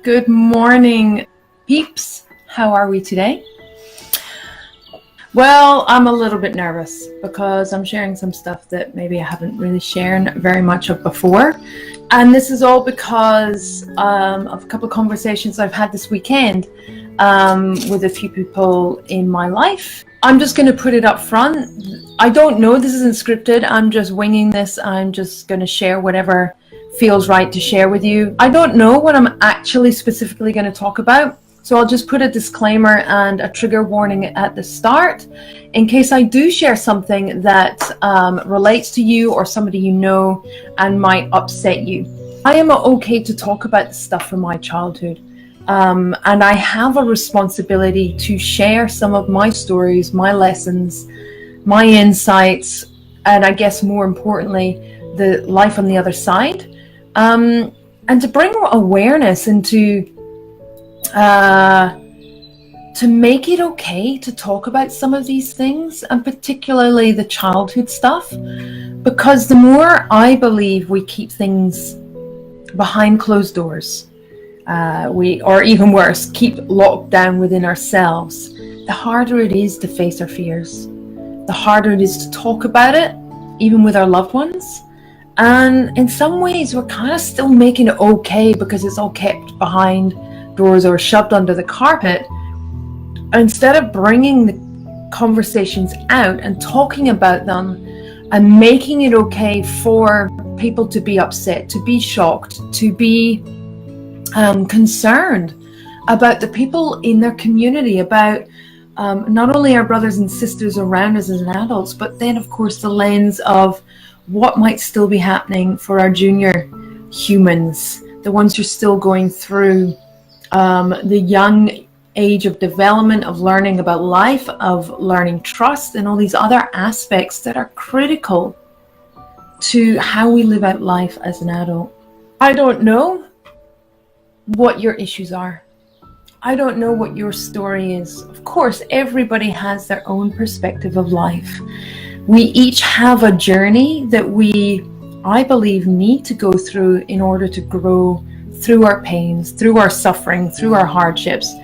Good morning, peeps. How are we today? Well, I'm a little bit nervous because I'm sharing some stuff that maybe I haven't really shared very much of before. And this is all because of a couple of conversations I've had this weekend with a few people in my life. I'm just going to put it up front. I don't know, this isn't scripted. I'm just winging this. I'm just going to share whatever feels right to share with you. I don't know what I'm actually specifically going to talk about. So I'll just put a disclaimer and a trigger warning at the start in case I do share something that relates to you or somebody you know and might upset you. I am okay to talk about the stuff from my childhood. And I have a responsibility to share some of my stories, my lessons, my insights, and I guess more importantly, the life on the other side. And to bring awareness into to make it okay to talk about some of these things, and particularly the childhood stuff, because the more I believe we keep things behind closed doors, or even worse, keep locked down within ourselves, the harder it is to face our fears, the harder it is to talk about it, even with our loved ones. And in some ways, we're kind of still making it okay because it's all kept behind doors or shoved under the carpet. Instead of bringing the conversations out and talking about them and making it okay for people to be upset, to be shocked, to be concerned about the people in their community, about not only our brothers and sisters around us as adults, but then of course the lens of what might still be happening for our junior humans, the ones who are still going through the young age of development, of learning about life, of learning trust, and all these other aspects that are critical to how we live out life as an adult. I don't know what your issues are. I don't know what your story is. Of course, everybody has their own perspective of life. We each have a journey that we, I believe, need to go through in order to grow through our pains, through our suffering, through our hardships.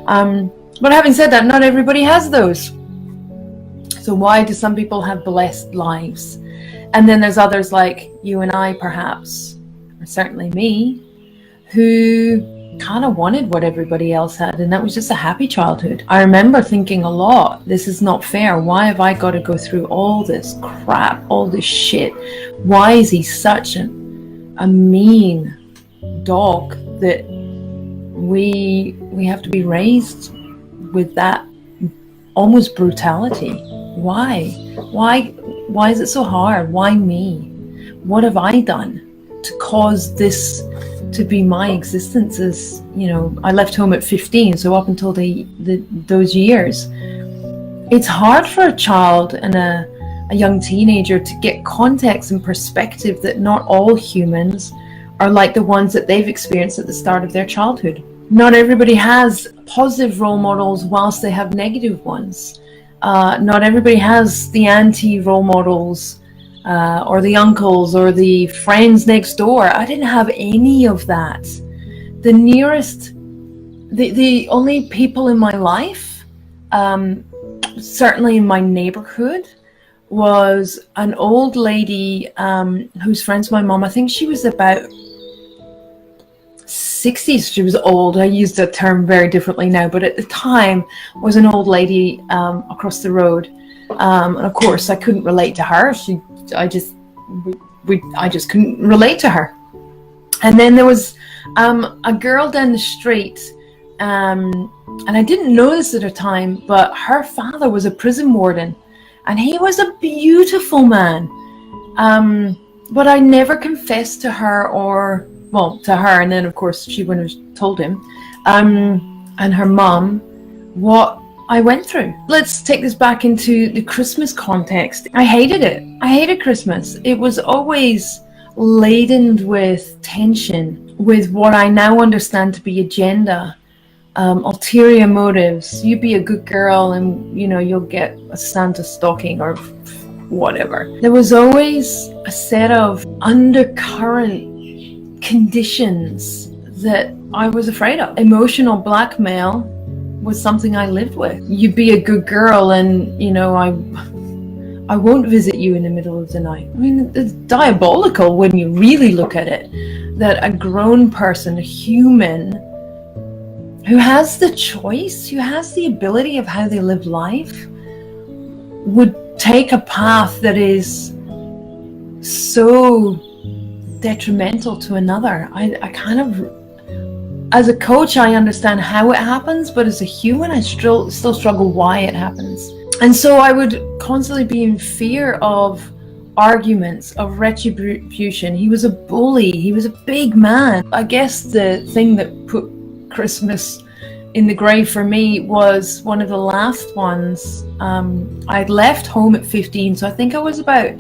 But having said that, not everybody has those. So why do some people have blessed lives? And then there's others like you and I, perhaps, or certainly me, who kind of wanted what everybody else had, and that was just a happy childhood. I remember thinking a lot, this is not fair. Why have I got to go through all this crap, all this shit? Why is he such a mean dog that we have to be raised with that almost brutality? Why is it so hard? Why me? What have I done to cause this to be my existence? As you know, I left home at 15, so up until those years, it's hard for a child and a young teenager to get context and perspective that not all humans are like the ones that they've experienced at the start of their childhood. Not everybody has positive role models whilst they have negative ones. Not everybody has the anti-role models or the uncles or the friends next door. I didn't have any of that. The nearest, the only people in my life, certainly in my neighborhood, was an old lady who's friends with my mom. I think she was about 60s. She was old. I use the term very differently now, but at the time was an old lady across the road. And of course I couldn't relate to her. I just couldn't relate to her. And then there was a girl down the street, and I didn't know this at the time, but her father was a prison warden, and he was a beautiful man. But I never confessed to her, to her, and then of course she wouldn't have told him, and her mum, what I went through. Let's take this back into the Christmas context. I hated it. I hated Christmas. It was always laden with tension, with what I now understand to be agenda, ulterior motives. You be a good girl and you'll get a Santa stocking or whatever. There was always a set of undercurrent conditions that I was afraid of. Emotional blackmail was something I lived with. You be a good girl and, you know, I won't visit you in the middle of the night. I mean, it's diabolical when you really look at it, that a grown person, a human, who has the choice, who has the ability of how they live life, would take a path that is so detrimental to another. I kind of, as a coach, I understand how it happens, but as a human, I still struggle why it happens. And so I would constantly be in fear of arguments, of retribution. He was a bully. He was a big man. I guess the thing that put Christmas in the grave for me was one of the last ones. I'd left home at 15, so I think I was about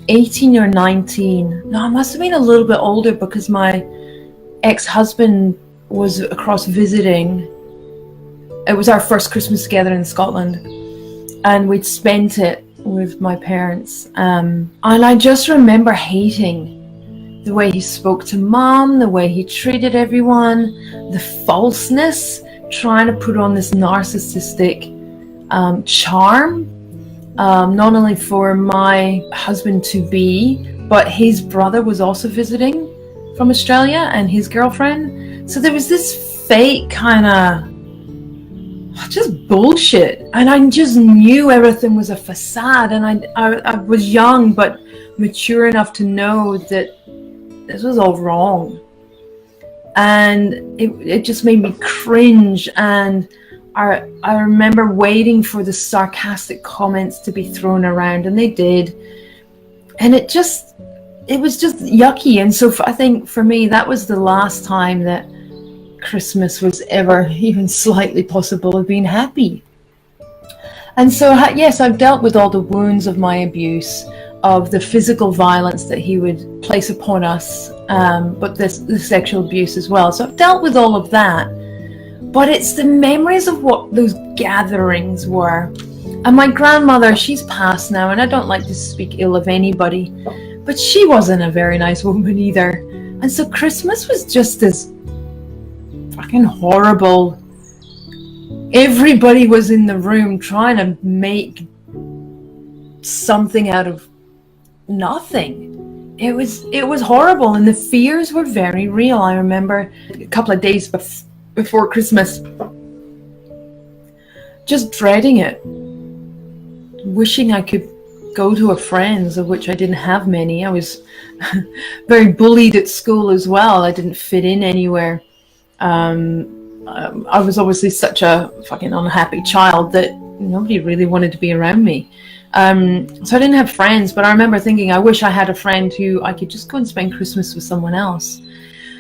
18 or 19. No, I must have been a little bit older because my ex-husband was across visiting. It was our first Christmas together in Scotland, and we'd spent it with my parents. And I just remember hating the way he spoke to Mom, the way he treated everyone, the falseness, trying to put on this narcissistic charm, not only for my husband-to-be, but his brother was also visiting from Australia and his girlfriend. So there was this fake kind of just bullshit, and I just knew everything was a facade, and I was young but mature enough to know that this was all wrong, and it just made me cringe. And I remember waiting for the sarcastic comments to be thrown around, and they did, and it was just yucky. And so I think for me, that was the last time that Christmas was ever even slightly possible of being happy. And so yes, I've dealt with all the wounds of my abuse, of the physical violence that he would place upon us, but the sexual abuse as well. So I've dealt with all of that, but it's the memories of what those gatherings were. And my grandmother, she's passed now, and I don't like to speak ill of anybody, but she wasn't a very nice woman either. And so Christmas was just as fucking horrible. Everybody was in the room trying to make something out of nothing. It was horrible, and the fears were very real. I remember a couple of days before Christmas just dreading it, wishing I could go to a friend's, of which I didn't have many. I was very bullied at school as well. I didn't fit in anywhere. I was obviously such a fucking unhappy child that nobody really wanted to be around me. So I didn't have friends, but I remember thinking, I wish I had a friend who I could just go and spend Christmas with someone else.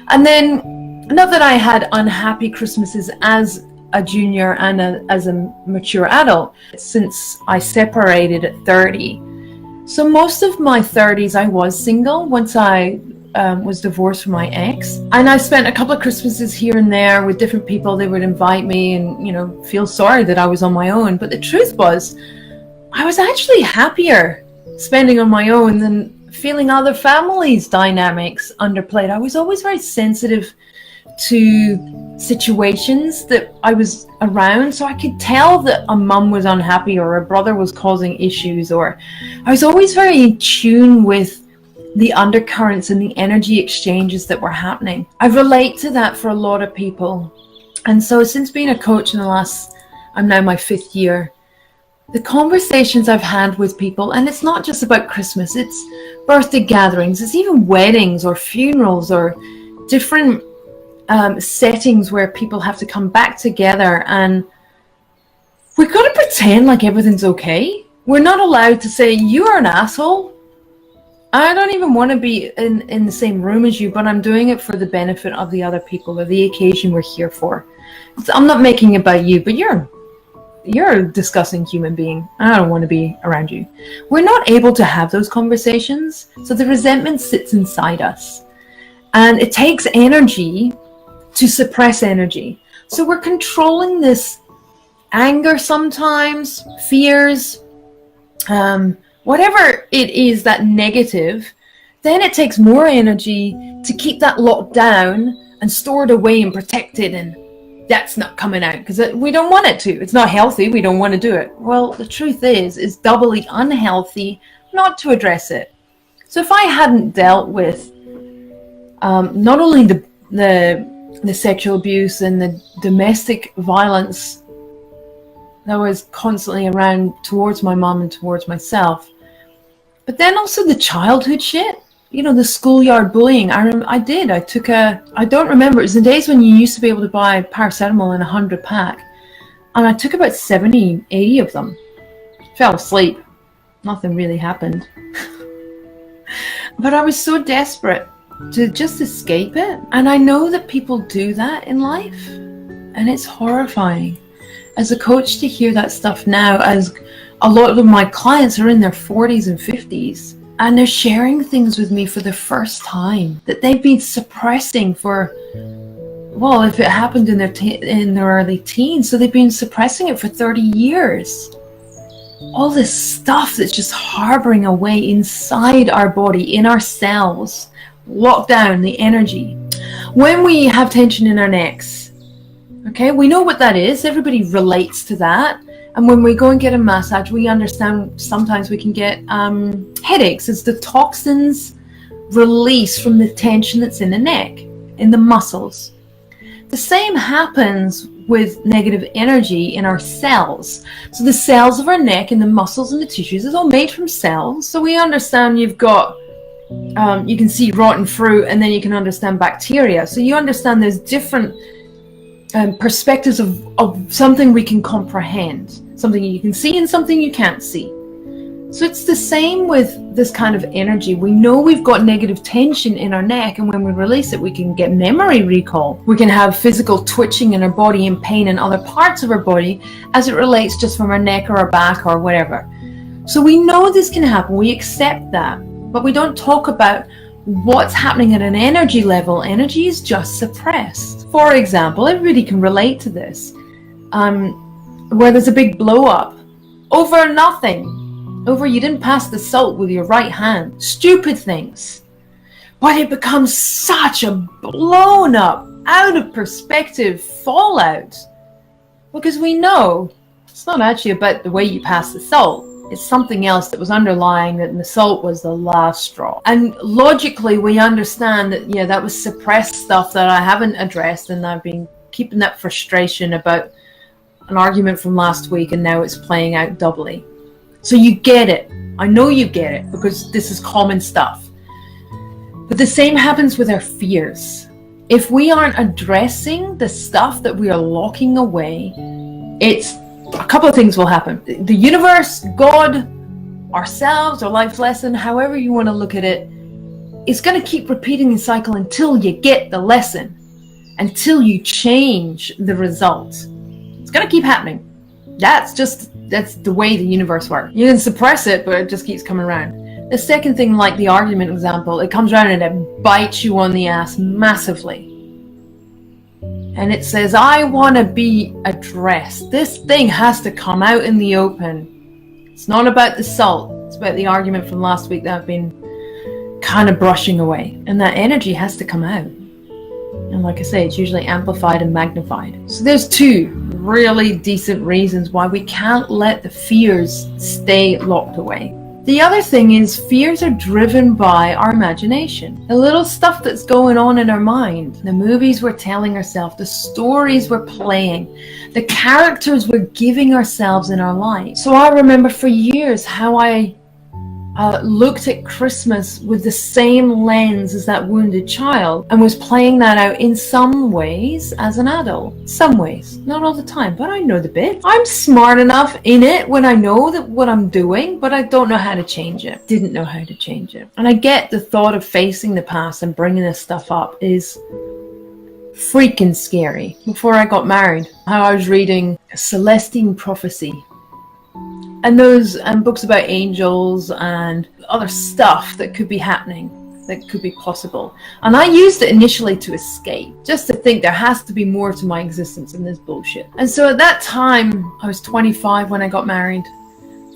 And then, not that I had unhappy Christmases as a junior and as a mature adult, since I separated at 30. So most of my 30s I was single once I was divorced from my ex, and I spent a couple of Christmases here and there with different people. They would invite me and feel sorry that I was on my own, but the truth was I was actually happier spending on my own than feeling other families' dynamics underplayed. I was always very sensitive to situations that I was around, so I could tell that a mum was unhappy or a brother was causing issues, or I was always very in tune with the undercurrents and the energy exchanges that were happening. I relate to that for a lot of people. And so since being a coach in I'm now my 5th year, the conversations I've had with people, and it's not just about Christmas, it's birthday gatherings, it's even weddings or funerals or different settings where people have to come back together, and we've got to pretend like everything's okay. We're not allowed to say, you're an asshole. I don't even want to be in the same room as you, but I'm doing it for the benefit of the other people or the occasion we're here for. I'm not making it about you, but you're a disgusting human being. I don't want to be around you. We're not able to have those conversations, so the resentment sits inside us. And it takes energy to suppress energy. So we're controlling this anger sometimes, fears, whatever it is, that negative. Then it takes more energy to keep that locked down and stored away and protected, and that's not coming out because we don't want it to. It's not healthy. We don't want to do it. Well, the truth is, it's doubly unhealthy not to address it. So if I hadn't dealt with not only the sexual abuse and the domestic violence that was constantly around towards my mom and towards myself, but then also the childhood shit, you know, the schoolyard bullying. I don't remember, it was the days when you used to be able to buy paracetamol in 100 pack, and I took about 70, 80 of them, fell asleep, nothing really happened. But I was so desperate to just escape it. And I know that people do that in life, and it's horrifying. As a coach, to hear that stuff now, as a lot of my clients are in their 40s and 50s, and they're sharing things with me for the first time that they've been suppressing for, well, if it happened in their early teens, so they've been suppressing it for 30 years. All this stuff that's just harboring away inside our body, in our cells, locked down, the energy. When we have tension in our necks, okay, we know what that is. Everybody relates to that. And when we go and get a massage, we understand sometimes we can get headaches. It's the toxins release from the tension that's in the neck, in the muscles. The same happens with negative energy in our cells. So the cells of our neck and the muscles and the tissues is all made from cells. So we understand you've got, you can see rotten fruit, and then you can understand bacteria. So you understand there's different perspectives of something we can comprehend, something you can see and something you can't see. So it's the same with this kind of energy. We know we've got negative tension in our neck, and when we release it, we can get memory recall. We can have physical twitching in our body and pain in other parts of our body as it relates just from our neck or our back or whatever. So we know this can happen. We accept that, but we don't talk about what's happening at an energy level. Energy is just suppressed. For example, everybody can relate to this, where there's a big blow up over nothing. Over you didn't pass the salt with your right hand. Stupid things. But it becomes such a blown up, out of perspective fallout. Because we know it's not actually about the way you pass the salt. It's something else that was underlying, that the salt was the last straw. And logically we understand that, yeah, that was suppressed stuff that I haven't addressed, and I've been keeping that frustration about an argument from last week, and now it's playing out doubly. So you get it. I know you get it, because this is common stuff. But the same happens with our fears. If we aren't addressing the stuff that we are locking away, it's a couple of things will happen. The universe, God, ourselves, our life lesson, however you want to look at it, it's going to keep repeating the cycle until you get the lesson, until you change the result. It's going to keep happening. That's the way the universe works. You can suppress it, but it just keeps coming around. The second thing, like the argument example, it comes around and it bites you on the ass massively. And it says, I want to be addressed. This thing has to come out in the open. It's not about the salt. It's about the argument from last week that I've been kind of brushing away. And that energy has to come out. And like I say, it's usually amplified and magnified. So there's two really decent reasons why we can't let the fears stay locked away. The other thing is, fears are driven by our imagination. The little stuff that's going on in our mind, the movies we're telling ourselves, the stories we're playing, the characters we're giving ourselves in our life. So I remember for years how I looked at Christmas with the same lens as that wounded child, and was playing that out in some ways as an adult. Some ways, not all the time, but I know the bit. I'm smart enough in it when I know that what I'm doing, but I don't know how to change it. Didn't know how to change it. And I get the thought of facing the past and bringing this stuff up is freaking scary. Before I got married, how I was reading Celestine Prophecy, and those books about angels and other stuff that could be happening, that could be possible. And I used it initially to escape, just to think there has to be more to my existence than this bullshit. And so at that time, I was 25 when I got married,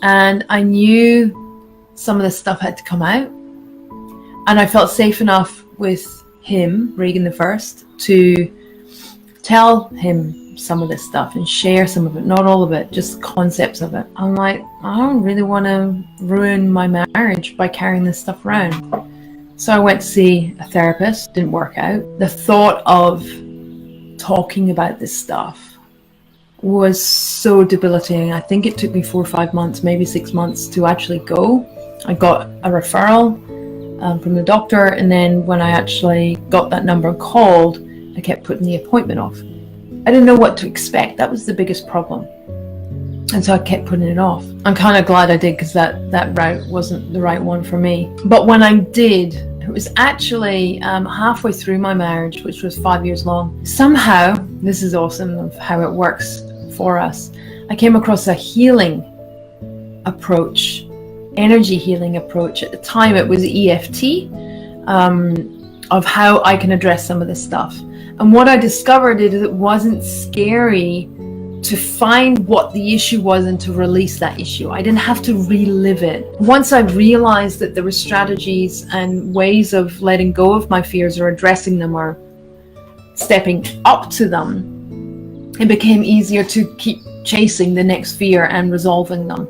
and I knew some of this stuff had to come out. And I felt safe enough with him, Regan the First, to tell him some of this stuff and share some of it, not all of it, just concepts of it. I'm like, I don't really want to ruin my marriage by carrying this stuff around. So I went to see a therapist, didn't work out. The thought of talking about this stuff was so debilitating. I think it took me 4 or 5 months, maybe 6 months to actually go. I got a referral from the doctor, and then when I actually got that number and called, I kept putting the appointment off. I didn't know what to expect. That was the biggest problem. And so I kept putting it off. I'm kind of glad I did, because that route wasn't the right one for me. But when I did, it was actually halfway through my marriage, which was 5 years long. Somehow, this is awesome of how it works for us, I came across a healing approach, energy healing approach. At the time, it was EFT, of how I can address some of this stuff. And what I discovered is it wasn't scary to find what the issue was and to release that issue. I didn't have to relive it. Once I realized that there were strategies and ways of letting go of my fears, or addressing them, or stepping up to them, it became easier to keep chasing the next fear and resolving them.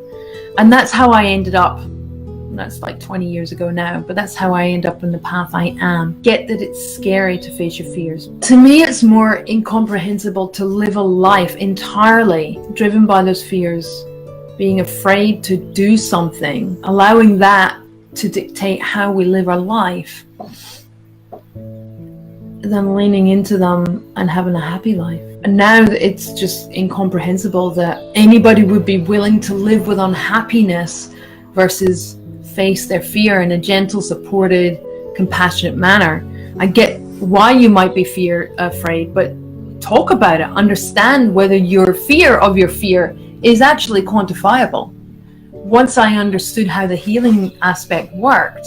And that's how I ended up, that's like 20 years ago now, but that's how I end up in the path I am. Get that it's scary to face your fears. To me, it's more incomprehensible to live a life entirely driven by those fears, being afraid to do something, allowing that to dictate how we live our life, than leaning into them and having a happy life. And now it's just incomprehensible that anybody would be willing to live with unhappiness versus face their fear in a gentle, supported, compassionate manner. I get why you might be afraid, but talk about it. Understand whether your fear of your fear is actually quantifiable. Once I understood how the healing aspect worked,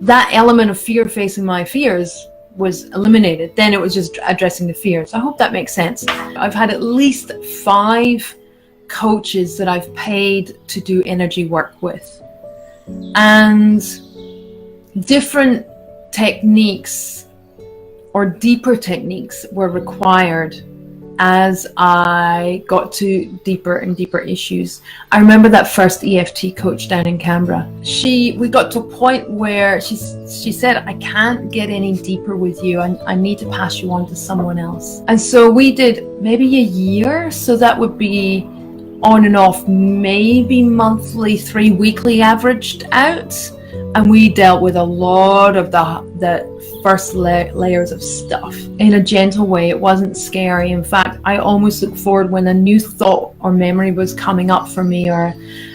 that element of fear facing my fears was eliminated. Then it was just addressing the fears. I hope that makes sense. I've had at least 5 coaches that I've paid to do energy work with. And different techniques or deeper techniques were required as I got to deeper and deeper issues. I remember that first EFT coach down in Canberra. We got to a point where she said, I can't get any deeper with you. I need to pass you on to someone else. And so we did maybe a year. So that would be on and off, maybe monthly, 3 weekly averaged out. And we dealt with a lot of the first layers of stuff in a gentle way. It wasn't scary. In fact, I almost looked forward when a new thought or memory was coming up for me, or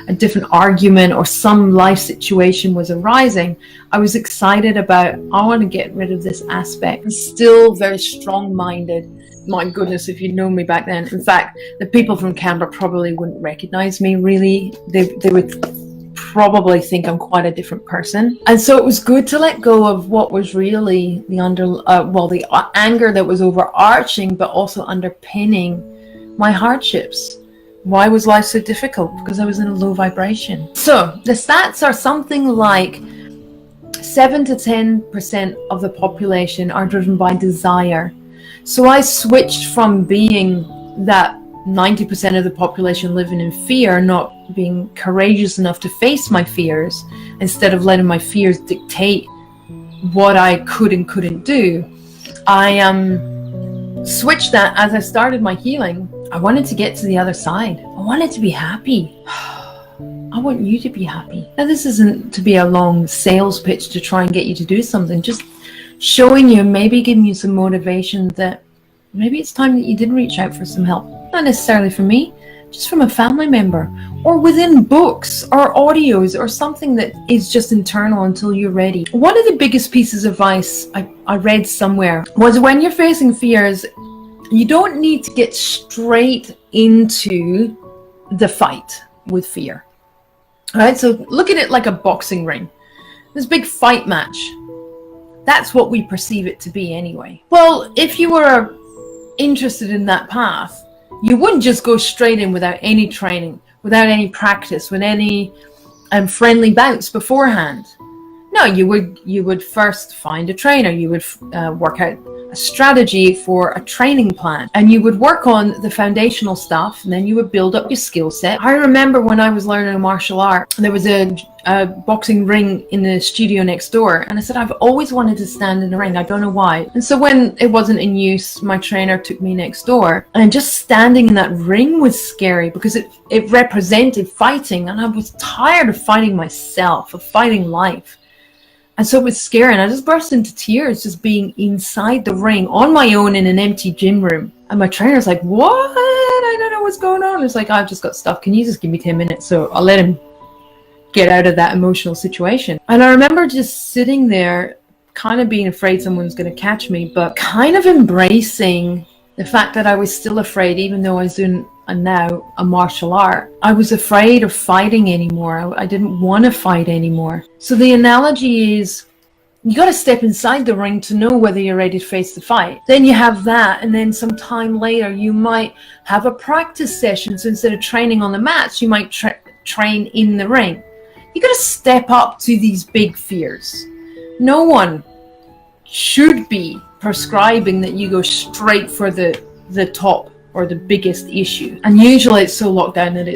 a different argument or some life situation was arising. I was excited about, I want to get rid of this aspect. I'm still very strong-minded. My goodness, if you'd known me back then. In fact, the people from Canberra probably wouldn't recognize me, really. They would probably think I'm quite a different person. And so it was good to let go of what was really the anger that was overarching, but also underpinning my hardships. Why was life so difficult? Because I was in a low vibration. So the stats are something like 7 to 10% of the population are driven by desire. So I switched from being that 90% of the population living in fear, not being courageous enough to face my fears, instead of letting my fears dictate what I could and couldn't do. I switched that as I started my healing. I wanted to get to the other side. I wanted to be happy. I want you to be happy. Now, this isn't to be a long sales pitch to try and get you to do something, just showing you, maybe giving you some motivation that maybe it's time that you did reach out for some help. Not necessarily from me, just from a family member, or within books or audios, or something that is just internal until you're ready. One of the biggest pieces of advice I read somewhere was, when you're facing fears, you don't need to get straight into the fight with fear. All right, so look at it like a boxing ring. This big fight match. That's what we perceive it to be anyway. Well, if you were interested in that path, you wouldn't just go straight in without any training, without any practice, with any friendly bouts beforehand. No, you would first find a trainer. You would work out a strategy for a training plan, and you would work on the foundational stuff, and then you would build up your skill set. I remember when I was learning a martial art, there was a boxing ring in the studio next door, and I said, I've always wanted to stand in the ring. I don't know why. And so when it wasn't in use, my trainer took me next door, and just standing in that ring was scary because it represented fighting, and I was tired of fighting myself, of fighting life. And so it was scary, and I just burst into tears just being inside the ring on my own in an empty gym room. And my trainer's like, what? I don't know what's going on. It's like, I've just got stuff. Can you just give me 10 minutes? So I'll let him get out of that emotional situation. And I remember just sitting there kind of being afraid someone's going to catch me, but kind of embracing the fact that I was still afraid, even though I was doing now a martial art. I was afraid of fighting anymore. I didn't want to fight anymore. So the analogy is, you got to step inside the ring to know whether you're ready to face the fight. Then you have that, and then some time later you might have a practice session. So instead of training on the mats, you might train in the ring. You got to step up to these big fears. No one should be prescribing that you go straight for the top or the biggest issue, and usually it's so locked down that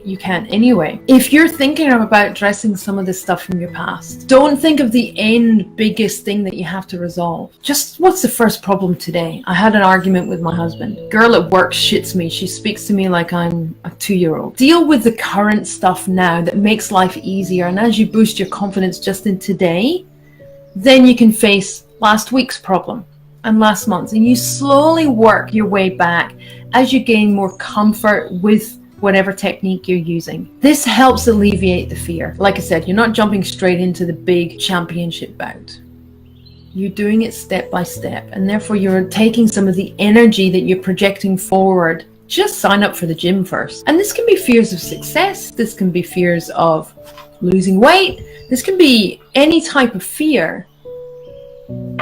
you can't anyway. If you're thinking about addressing some of the stuff from your past, don't think of the end biggest thing that you have to resolve. Just, what's the first problem today? I had an argument with my husband. Girl at work shits me. She speaks to me like I'm a 2-year-old. Deal with the current stuff now that makes life easier, and as you boost your confidence just in today, then you can face last week's problem and last month, and you slowly work your way back as you gain more comfort with whatever technique you're using. This helps alleviate the fear. Like I said, you're not jumping straight into the big championship bout. You're doing it step by step, and therefore you're taking some of the energy that you're projecting forward. Just sign up for the gym first. And this can be fears of success. This can be fears of losing weight. This can be any type of fear.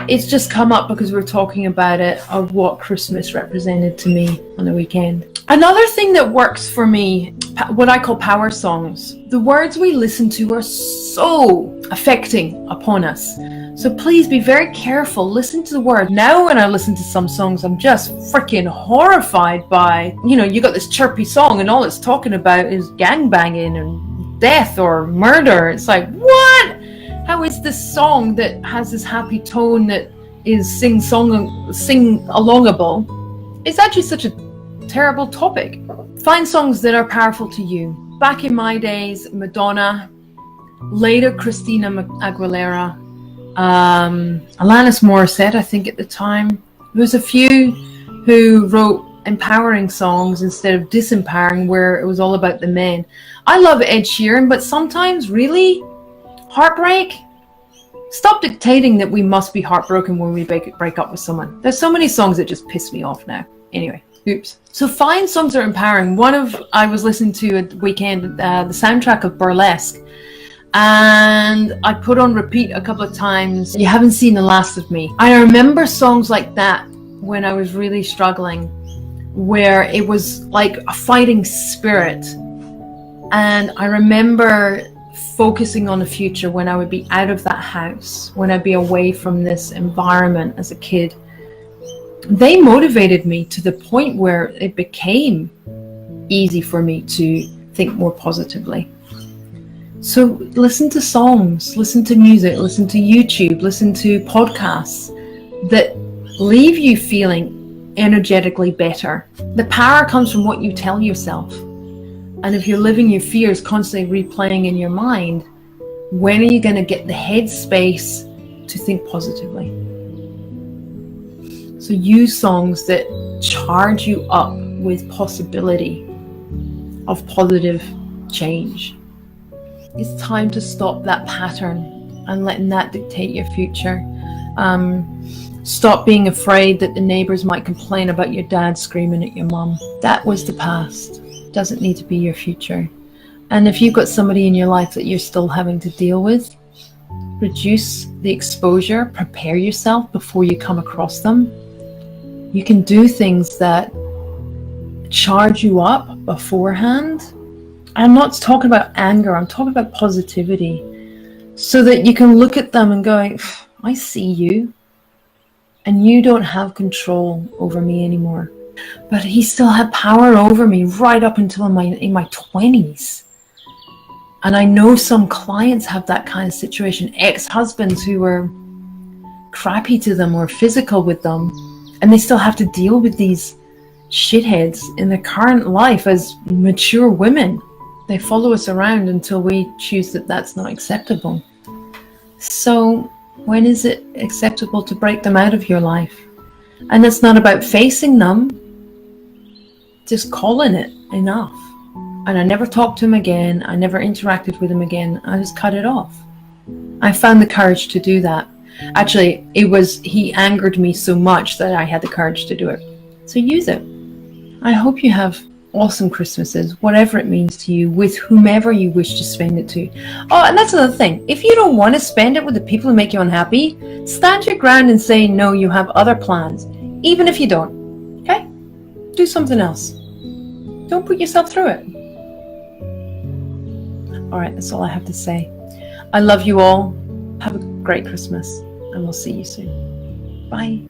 It's just come up because we're talking about it, of what Christmas represented to me on the weekend. Another thing that works for me, what I call power songs. The words we listen to are so affecting upon us. So please be very careful. Listen to the word. Now when I listen to some songs, I'm just freaking horrified by, you got this chirpy song and all it's talking about is gangbanging and death or murder. It's like, what? How is this song that has this happy tone that is sing-alongable? It's actually such a terrible topic. Find songs that are powerful to you. Back in my days, Madonna, later Christina Aguilera, Alanis Morissette, I think at the time. There was a few who wrote empowering songs instead of disempowering, where it was all about the men. I love Ed Sheeran, but sometimes really heartbreak. Stop dictating that we must be heartbroken when we break up with someone. There's so many songs that just piss me off now. Anyway, oops. So find songs that are empowering. I was listening to at the weekend the soundtrack of Burlesque, and I put on repeat a couple of times, You Haven't Seen the Last of Me. I remember songs like that when I was really struggling, where it was like a fighting spirit. And I remember focusing on the future when I would be out of that house, when I'd be away from this environment as a kid. They motivated me to the point where it became easy for me to think more positively. So listen to songs, listen to music, listen to YouTube, listen to podcasts that leave you feeling energetically better. The power comes from what you tell yourself. And if you're living your fears constantly replaying in your mind, when are you going to get the headspace to think positively? So use songs that charge you up with possibility of positive change. It's time to stop that pattern and letting that dictate your future. Stop being afraid that the neighbors might complain about your dad screaming at your mum. That was the past. Doesn't need to be your future. And if you've got somebody in your life that you're still having to deal with, reduce the exposure, prepare yourself before you come across them. You can do things that charge you up beforehand. I'm not talking about anger, I'm talking about positivity. so that you can look at them and go, I see you, and you don't have control over me anymore. But he still had power over me right up until in my 20s. And I know some clients have that kind of situation, ex-husbands who were crappy to them or physical with them, and they still have to deal with these shitheads in their current life as mature women. They follow us around until we choose that that's not acceptable. So when is it acceptable to break them out of your life? And it's not about facing them, just calling it enough. And I never talked to him again. I never interacted with him again. I just cut it off. I found the courage to do that. Actually, he angered me so much that I had the courage to do it. So use it. I hope you have awesome Christmases, whatever it means to you, with whomever you wish to spend it to. Oh, and that's another thing. If you don't want to spend it with the people who make you unhappy, stand your ground and say, no, you have other plans, even if you don't. Okay? Do something else. Don't put yourself through it. All right, that's all I have to say. I love you all. Have a great Christmas, and we'll see you soon. Bye.